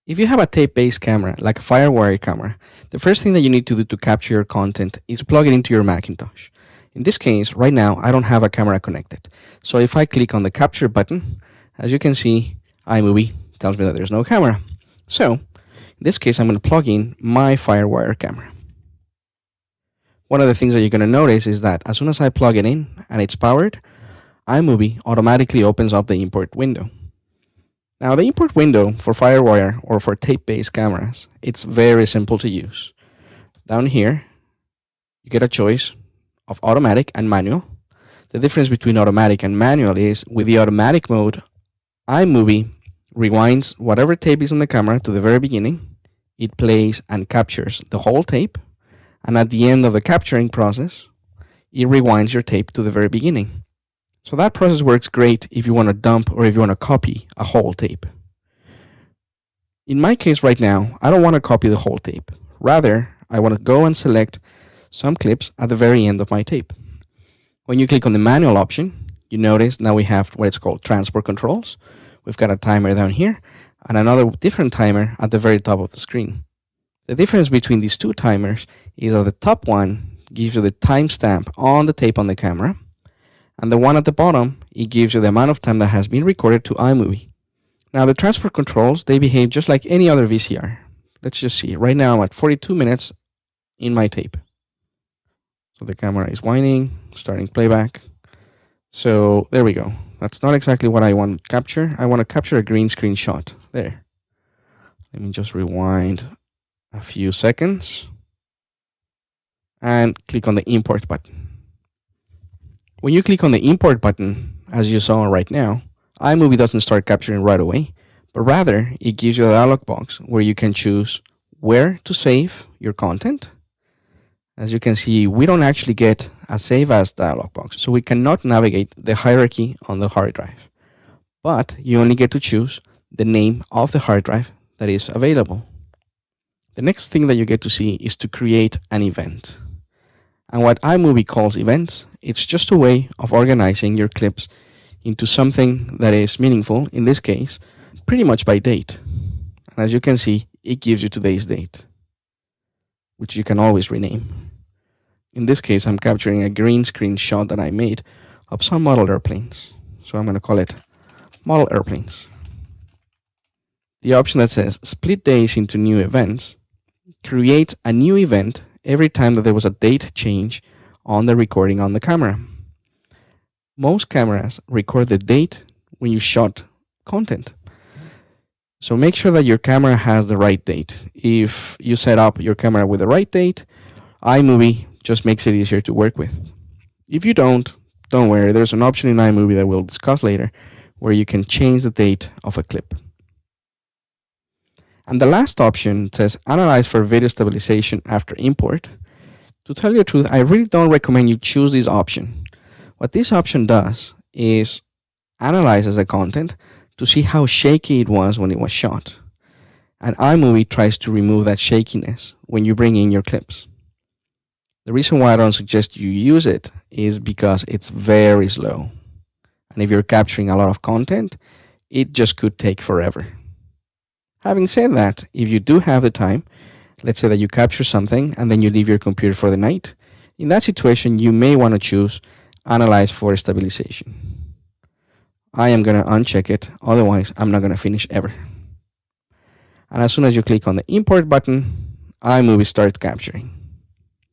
If you have a tape-based camera, like a FireWire camera, the first thing that you need to do to capture your content is plug it into your Macintosh. In this case, right now, I don't have a camera connected. So if I click on the capture button, as you can see, iMovie tells me that there's no camera. So in this case, I'm going to plug in my FireWire camera. One of the things that you're going to notice is that as soon as I plug it in and it's powered, iMovie automatically opens up the import window. Now, the import window for FireWire or for tape-based cameras, it's very simple to use. Down here, you get a choice of automatic and manual. The difference between automatic and manual is with the automatic mode, iMovie rewinds whatever tape is on the camera to the very beginning. It plays and captures the whole tape. And at the end of the capturing process, it rewinds your tape to the very beginning. So that process works great if you want to dump or if you want to copy a whole tape. In my case right now, I don't want to copy the whole tape. Rather, I want to go and select some clips at the very end of my tape. When you click on the manual option, you notice now we have what it's called transport controls. We've got a timer down here and another different timer at the very top of the screen. The difference between these two timers is that the top one gives you the timestamp on the tape on the camera, and the one at the bottom, it gives you the amount of time that has been recorded to iMovie. Now the transport controls, they behave just like any other VCR. Let's just see. Right now I'm at 42 minutes in my tape. So the camera is winding, starting playback. So there we go. That's not exactly what I want to capture. I want to capture a green screen shot. There. Let me just rewind a few seconds and click on the import button. When you click on the import button, as you saw right now, iMovie doesn't start capturing right away, but rather it gives you a dialog box where you can choose where to save your content. As you can see, we don't actually get a save as dialog box, so we cannot navigate the hierarchy on the hard drive. But you only get to choose the name of the hard drive that is available. The next thing that you get to see is to create an event. And what iMovie calls events, it's just a way of organizing your clips into something that is meaningful, in this case, pretty much by date. And as you can see, it gives you today's date, which you can always rename. In this case, I'm capturing a green screen shot that I made of some model airplanes. So I'm going to call it model airplanes. The option that says split days into new events creates a new event every time that there was a date change on the recording on the camera. Most cameras record the date when you shot content. So make sure that your camera has the right date. If you set up your camera with the right date, iMovie just makes it easier to work with. If you don't worry. There's an option in iMovie that we'll discuss later where you can change the date of a clip. And the last option says analyze for video stabilization after import. To tell you the truth, I really don't recommend you choose this option. What this option does is analyzes the content to see how shaky it was when it was shot. And iMovie tries to remove that shakiness when you bring in your clips. The reason why I don't suggest you use it is because it's very slow. And if you're capturing a lot of content, it just could take forever. Having said that, if you do have the time, let's say that you capture something and then you leave your computer for the night, in that situation, you may want to choose Analyze for Stabilization. I am going to uncheck it, otherwise I'm not going to finish ever. And as soon as you click on the import button, iMovie starts capturing.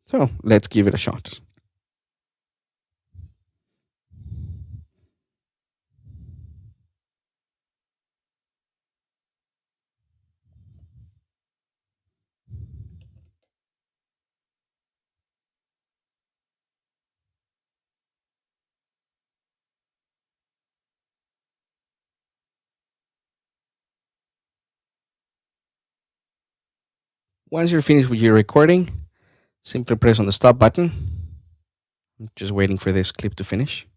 So let's give it a shot. Once you're finished with your recording, simply press on the stop button. I'm just waiting for this clip to finish.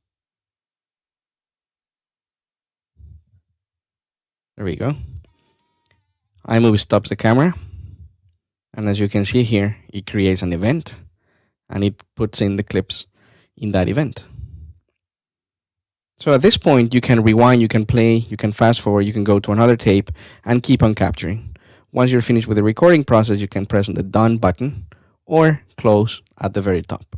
There we go. iMovie stops the camera. And as you can see here, it creates an event and it puts in the clips in that event. So at this point, you can rewind, you can play, you can fast forward, you can go to another tape and keep on capturing. Once you're finished with the recording process, you can press on the done button or close at the very top.